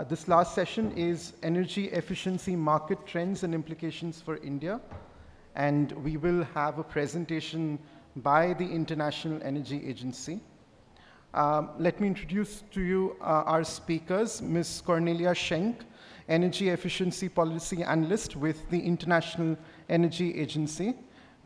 This last session is Energy Efficiency Market Trends and Implications for India. And we will have a presentation by the International Energy Agency. Let me introduce to you our speakers, Ms. Cornelia Schenk, Energy Efficiency Policy Analyst with the International Energy Agency.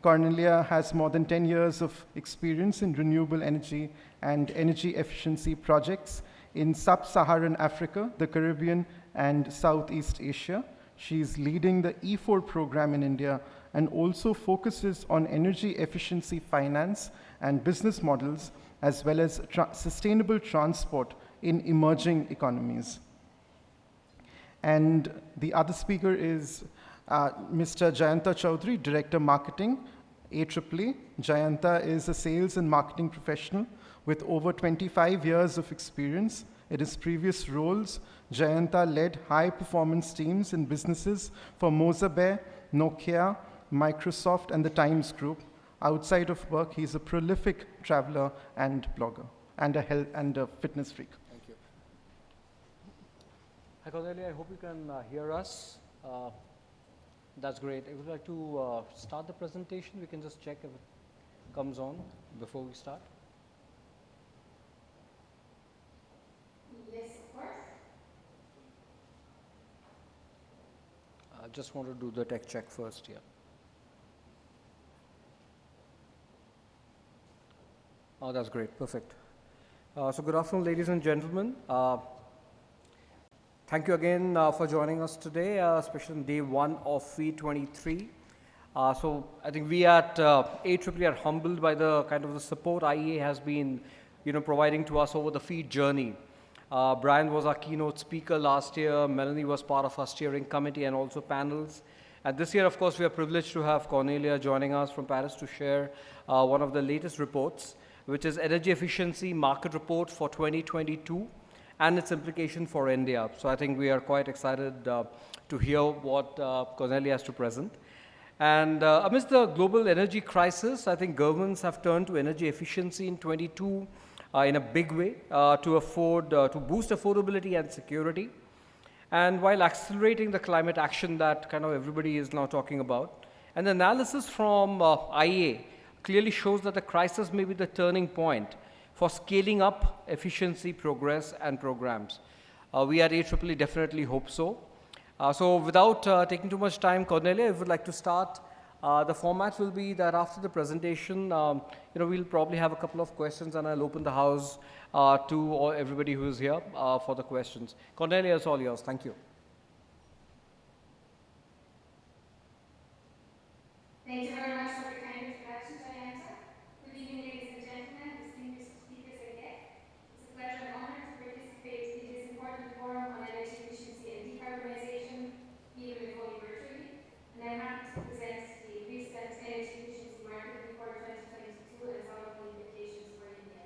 Cornelia has more than 10 years of experience in renewable energy and energy efficiency projects in Sub-Saharan Africa, the Caribbean, and Southeast Asia. She's leading the E4 program in India and also focuses on energy efficiency finance and business models, as well as sustainable transport in emerging economies. And the other speaker is Mr. Jayanta Chaudhary, Director Marketing, AAA. Jayanta is a sales and marketing professional with over 25 years of experience. In his previous roles, Jayanta led high-performance teams in businesses for Mozabeh, Nokia, Microsoft, and the Times Group. Outside of work, he's a prolific traveler and blogger, and a fitness freak. Thank you. Hi, Cornelia. I hope you can hear us. That's great. I would like to start the presentation. We can just check if it comes on before we start. Yes, of course. I just want to do the tech check first here. Oh, that's great. Perfect. So good afternoon, ladies and gentlemen. Thank you again for joining us today, especially on day one of FEED23. So I think we at AAA are humbled by the kind of the support IEA has been, providing to us over the FEED journey. Brian was our keynote speaker last year. Melanie was part of our steering committee and also panels. And this year, of course, we are privileged to have Cornelia joining us from Paris to share one of the latest reports, which is Energy Efficiency Market Report for 2022 and its implication for India. So I think we are quite excited to hear what Cornelia has to present. And amidst the global energy crisis, I think governments have turned to energy efficiency in 22 in a big way to boost affordability and security. And while accelerating the climate action that kind of everybody is now talking about. And the analysis from IEA clearly shows that the crisis may be the turning point for scaling up efficiency, progress, and programs. We at AAA definitely hope so. So without taking too much time, Cornelia, if you would like to start, the format will be that after the presentation, we'll probably have a couple of questions, and I'll open the house to everybody who is here for the questions. Cornelia, it's all yours. Thank you. Thank you very much for the kind introduction, Jayanta. Good evening, ladies and gentlemen, distinguished speakers and guests. It's a pleasure and honor to participate in this important forum on energy efficiency and decarbonization, even if only virtually. And I'm happy to present the recent Energy Efficiency Market Report 2022 and some of the implications for India.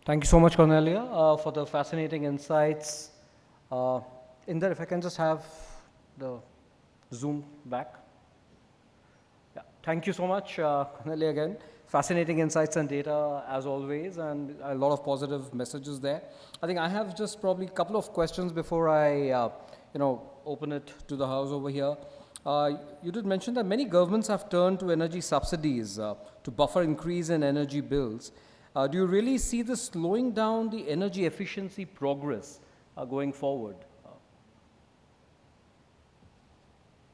Thank you so much, Cornelia, for the fascinating insights. Inder, if I can just have the Zoom back. Yeah. Thank you so much, Cornelia, again. Fascinating insights and data as always, and a lot of positive messages there. I think I have just probably a couple of questions before I, open it to the house over here. You did mention that many governments have turned to energy subsidies to buffer increase in energy bills. Do you really see this slowing down the energy efficiency progress going forward?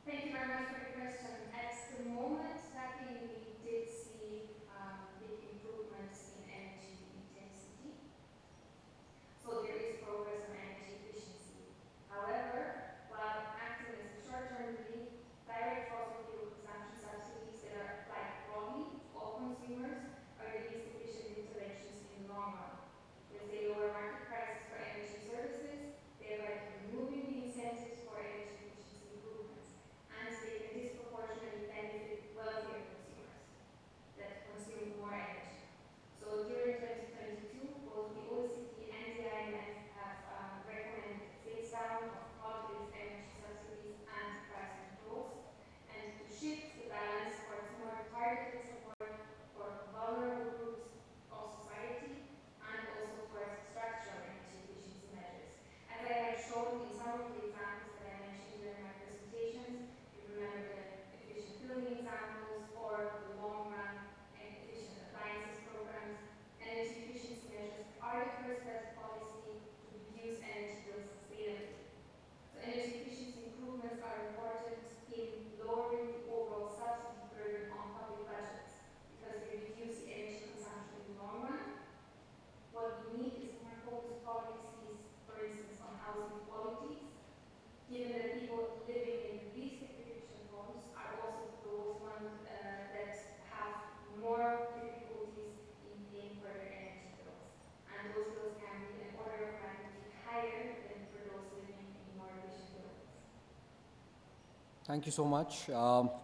Thank you very much for the question. At the moment, luckily, we did see big improvements in energy intensity. So there is progress on energy efficiency. However, while acting as a short-term relief, direct fossil fuel consumption subsidies that are applied broadly to all consumers are the least efficient interventions in the long run, because they lower market prices for energy services, thereby removing the incentives for energy efficiency improvements, and they can disproportionately benefit wealthier consumers that consume more energy. So during 2022, both the OECD and the IMF have recommended a phase down of broad-based energy subsidies and price controls, and to shift the balance towards more targeted support for vulnerable groups of society, and also towards structural energy efficiency measures. As I have shown in some of the examples that I mentioned during my presentations, you remember the efficient building examples or the long-run and efficient appliances programs. Energy efficiency measures are the first step of policy to reduce energy bills sustainably. So energy efficiency improvements are important in lowering the overall subsidy burden on public budgets because they reduce the energy consumption in the long run. What we need is more focused policies, for instance, on housing qualities, given that people living in the least efficient homes are also those ones that have more difficulties in paying for their energy bills. And those bills can be an order of magnitude higher than for those living in more efficient buildings. Thank you so much.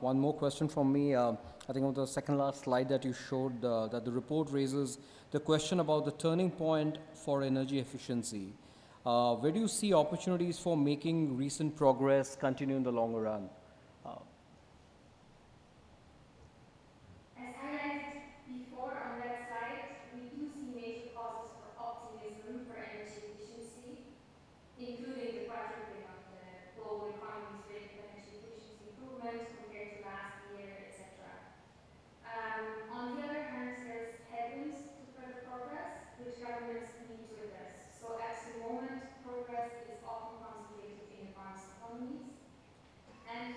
One more question from me. I think on the second last slide that you showed, that the report raises the question about the turning point for energy efficiency. Where do you see opportunities for making recent progress continue in the longer run? As highlighted before on that slide, we do see major causes for optimism for energy efficiency, including the quadrupling of the global economy's rate of energy efficiency improvement compared to last year, etc. On the other hand, there's headwinds to further progress, which governments need to address. So at the moment, progress is often concentrated in advanced economies, and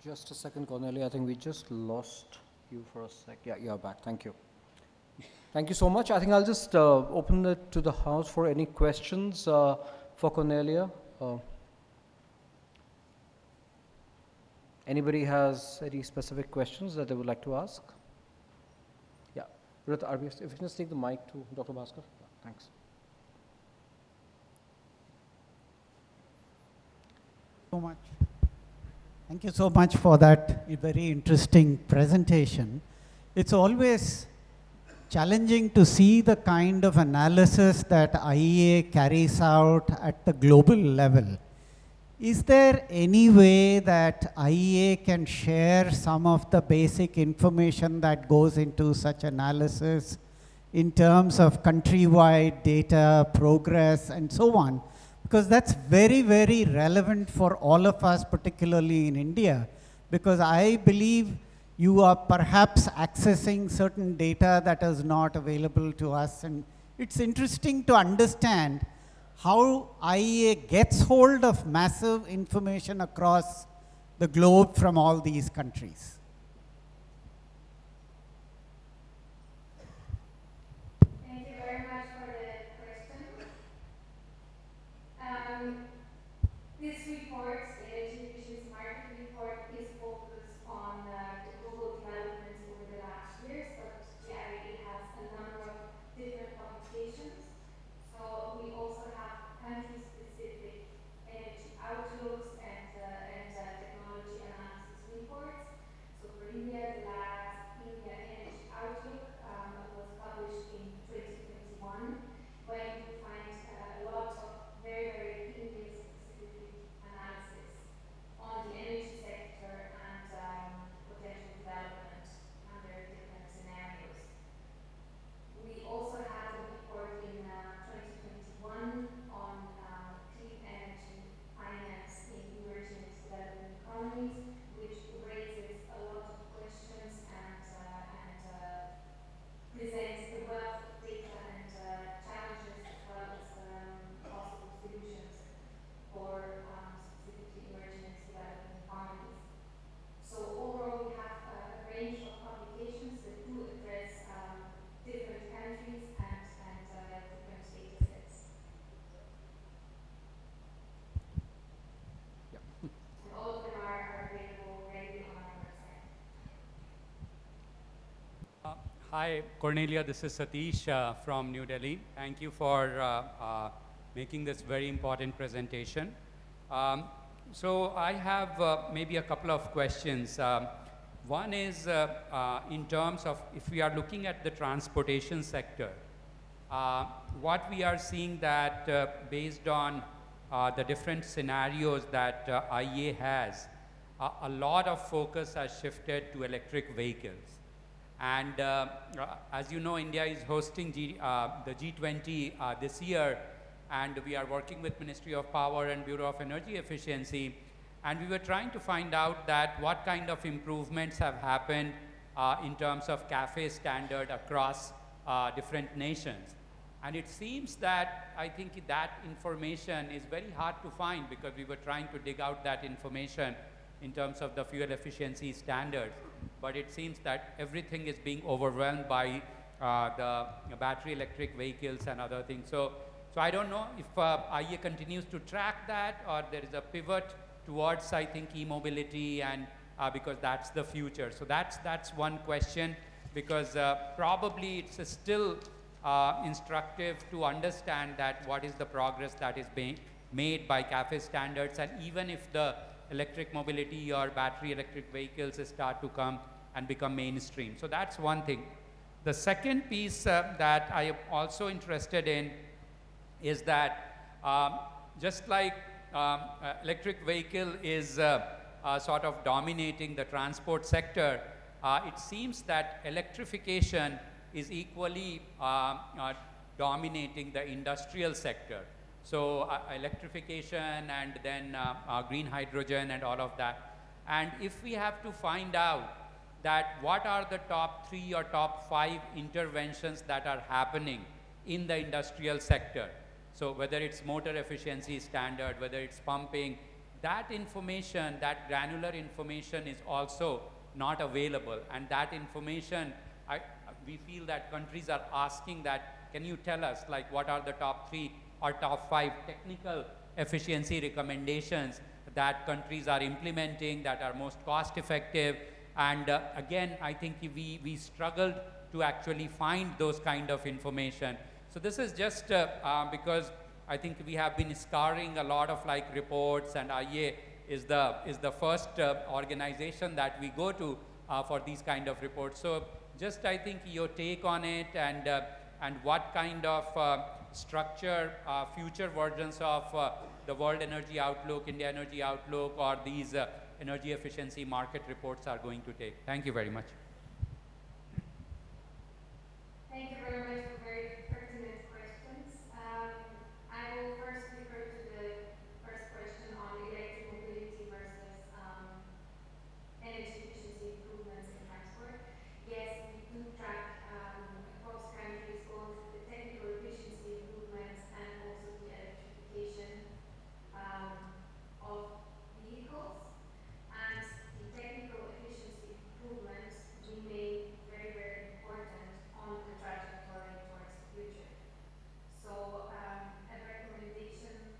Just a second, Cornelia. I think we just lost you for a sec. Yeah, you're back. Thank you. Thank you so much. I think I'll just open it to the house for any questions for Cornelia. Anybody has any specific questions that they would like to ask? Yeah, Ruth, if you can just take the mic to Dr. Bhaskar. Yeah, thanks. So much. Thank you so much for that very interesting presentation. It's always challenging to see the kind of analysis that IEA carries out at the global level. Is there any way that IEA can share some of the basic information that goes into such analysis in terms of countrywide data, progress, and so on? Because that's very, very relevant for all of us, particularly in India, because I believe you are perhaps accessing certain data that is not available to us. And it's interesting to understand how IEA gets hold of massive information across the globe from all these countries. Thank you very much for the question. This report, the Energy Efficiency Market Report, is focused on the global developments over the last years, but the IEA has a number of different publications. So we also have country-specific energy outlooks and technology analysis reports. So for India, the last India Energy Outlook was published in 2021, where you will find a lot of very, very India-specific analysis on the energy sector and potential development under different scenarios. We also had a report in 2021 on clean energy finance in emerging and developing economies, which raises a lot of questions and presents a wealth of data and challenges as well as possible solutions for specifically emerging and developing economies. So overall, we have a range of publications that do address different countries and different data sets. And all of them are available readily on our website. Hi, Cornelia. This is Satish from New Delhi. Thank you for making this very important presentation. So I have maybe a couple of questions. One is in terms of if we are looking at the transportation sector, what we are seeing that based on the different scenarios that IEA has, a lot of focus has shifted to electric vehicles. And as you know, India is hosting the G20 this year, and we are working with Ministry of Power and Bureau of Energy Efficiency, and we were trying to find out that what kind of improvements have happened in terms of CAFE standard across different nations. And it seems that I think that information is very hard to find because we were trying to dig out that information in terms of the fuel efficiency standards. But it seems that everything is being overwhelmed by the battery electric vehicles and other things. So I don't know if IEA continues to track that, or there is a pivot towards, I think, e-mobility, and because that's the future. So that's one question, because probably it's still instructive to understand that what is the progress that is being made by CAFE standards, and even if the electric mobility or battery electric vehicles start to come and become mainstream. So that's one thing. The second piece that I am also interested in is that just like electric vehicle is sort of dominating the transport sector, it seems that electrification is equally dominating the industrial sector. So electrification and then green hydrogen and all of that. And if we have to find out that what are the top 3 or top 5 interventions that are happening in the industrial sector, so whether it's motor efficiency standard, whether it's pumping, that information, that granular information is also not available. And that information, we feel that countries are asking that, can you tell us like what are the top 3 or top 5 technical efficiency recommendations that countries are implementing that are most cost effective? And again, I think we struggled to actually find those kind of information. So this is just because I think we have been scouring a lot of like reports, and IEA is the first organization that we go to for these kind of reports. So just I think your take on it, and what kind of structure future versions of the World Energy Outlook, India Energy Outlook, or these energy efficiency market reports are going to take. Thank you very much. Thank you very much for very pertinent questions. I will first refer to the first question on electric mobility versus energy efficiency improvements in transport. Yes, we do track across countries both the technical efficiency improvements and also the electrification of vehicles. And the technical efficiency improvements remain very, very important on the trajectory towards the future. So a recommendation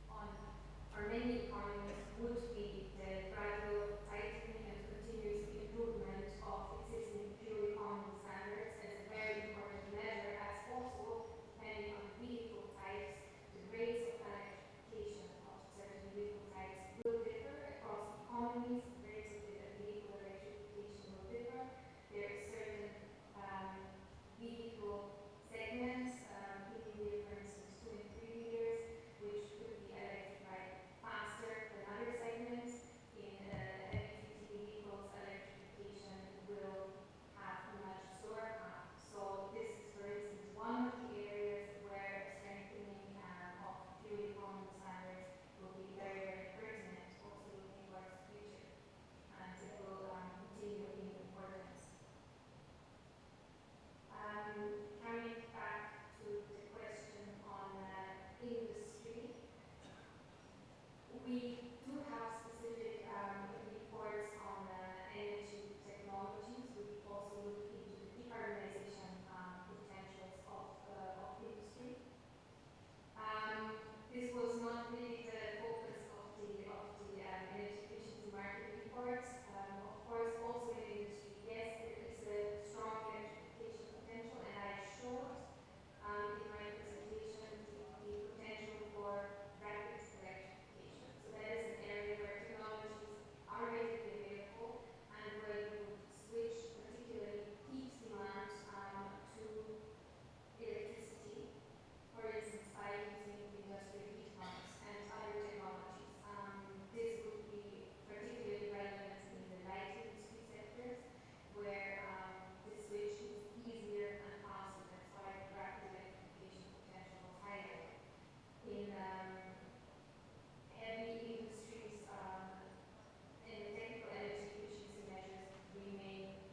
for many economies would be the gradual tightening and continuous improvement of existing fuel economy standards as a very important measure, as also, depending on vehicle types, the rates of electrification of certain vehicle types will differ across economies. The rates of the vehicle electrification will differ. There is certain vehicle segments, medium, for instance, 2 and 3 liters, which could be electrified faster than other segments. In heavy-duty vehicles, electrification will have a much slower path. So this is, for instance, one of the areas where strengthening of fuel economy standards will be very, very pertinent, also looking towards the future, and it will continue in importance. Coming back to the question on industry, we do have specific reports on energy technologies. We also look into the decarbonization potentials of industry. This was not really the focus of the energy efficiency market reports. Of course, also in industry, yes, there is a strong electrification potential, and I showed in my presentation the potential for rapid electrification. So that is an area where technologies are readily available and where you would switch particularly peak demand to electricity, for instance, by using industrial heat pumps and other technologies. This would be particularly relevant in the light industry sectors, where the switch is easier and faster. That's why the rapid electrification potential was higher. In heavy industries, and the technical energy efficiency measures remain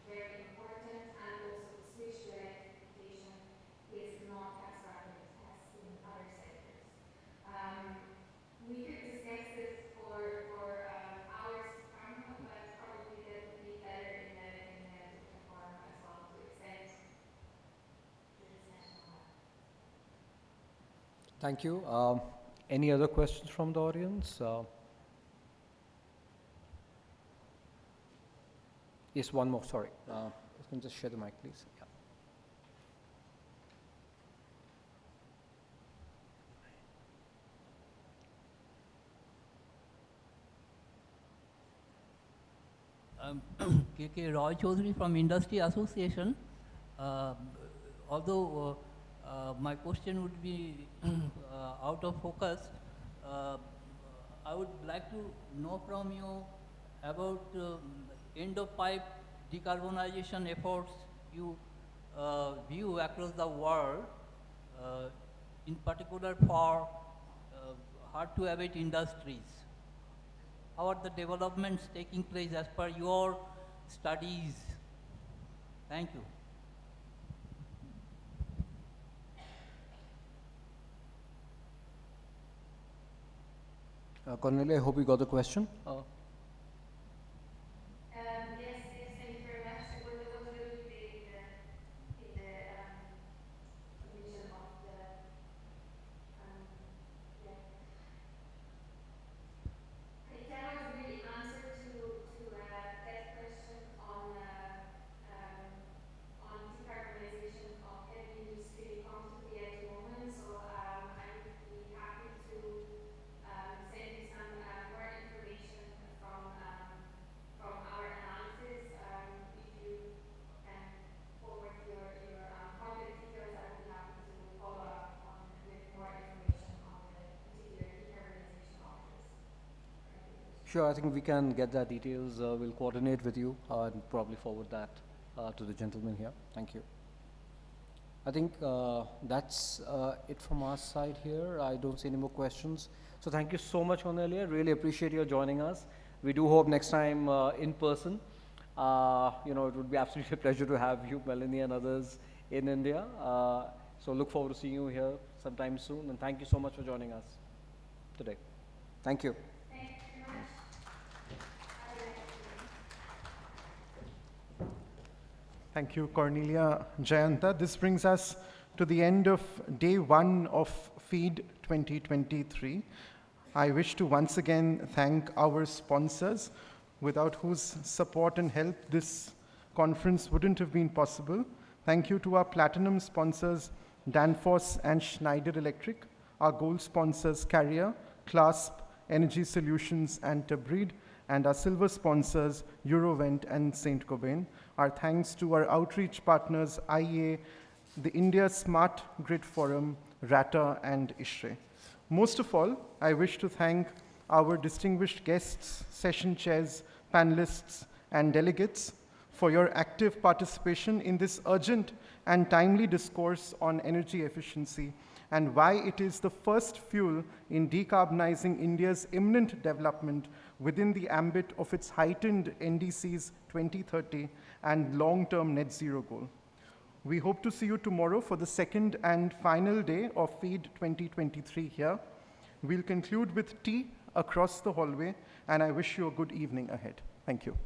very important, and also the switch to electrification is not as rapid as in other sectors. We could discuss this for hours to come, but probably that would be better in a different forum as well to extend the discussion on that. Thank you. Any other questions from the audience? Yes, one more, sorry. You can just share the mic, please. Yeah. KK Roy Chaudhary from Industry Association. Although my question would be out of focus, I would like to know from you about end of pipe decarbonization efforts you view across the world, in particular for hard to abate industries. How are the developments taking place as per your studies? Thank you. Cornelia, I hope you got the question. Yes, thank you very much. What will be the vision of the, yeah. I cannot really answer to that question on decarbonization of heavy industry comfortably at the moment, so I would be happy to send you some more information from our analysis. If you can forward your contact details, I would be happy to follow up with more information on the particular decarbonization office. Sure, I think we can get that details. We'll coordinate with you and probably forward that to the gentleman here. Thank you. I think that's it from our side here. I don't see any more questions. So thank you so much, Cornelia. Really appreciate your joining us. We do hope next time in person. You know, it would be absolutely a pleasure to have you, Melanie, and others in India. So look forward to seeing you here sometime soon. And thank you so much for joining us today. Thank you. Thank you, Cornelia Jayanta. This brings us to the end of day one of FEED 2023. I wish to once again thank our sponsors, without whose support and help this conference wouldn't have been possible. Thank you to our platinum sponsors, Danfoss and Schneider Electric, our gold sponsors, Carrier, Clasp, Energy Solutions, and Tabreed, and our silver sponsors, Eurovent and Saint-Gobain. Our thanks to our outreach partners, IEA, the India Smart Grid Forum, RATA, and ISHRE. Most of all, I wish to thank our distinguished guests, session chairs, panelists, and delegates for your active participation in this urgent and timely discourse on energy efficiency and why it is the first fuel in decarbonizing India's imminent development within the ambit of its heightened NDC's 2030 and long-term net zero goal. We hope to see you tomorrow for the second and final day of FEED 2023 here. We'll conclude with tea across the hallway, and I wish you a good evening ahead. Thank you.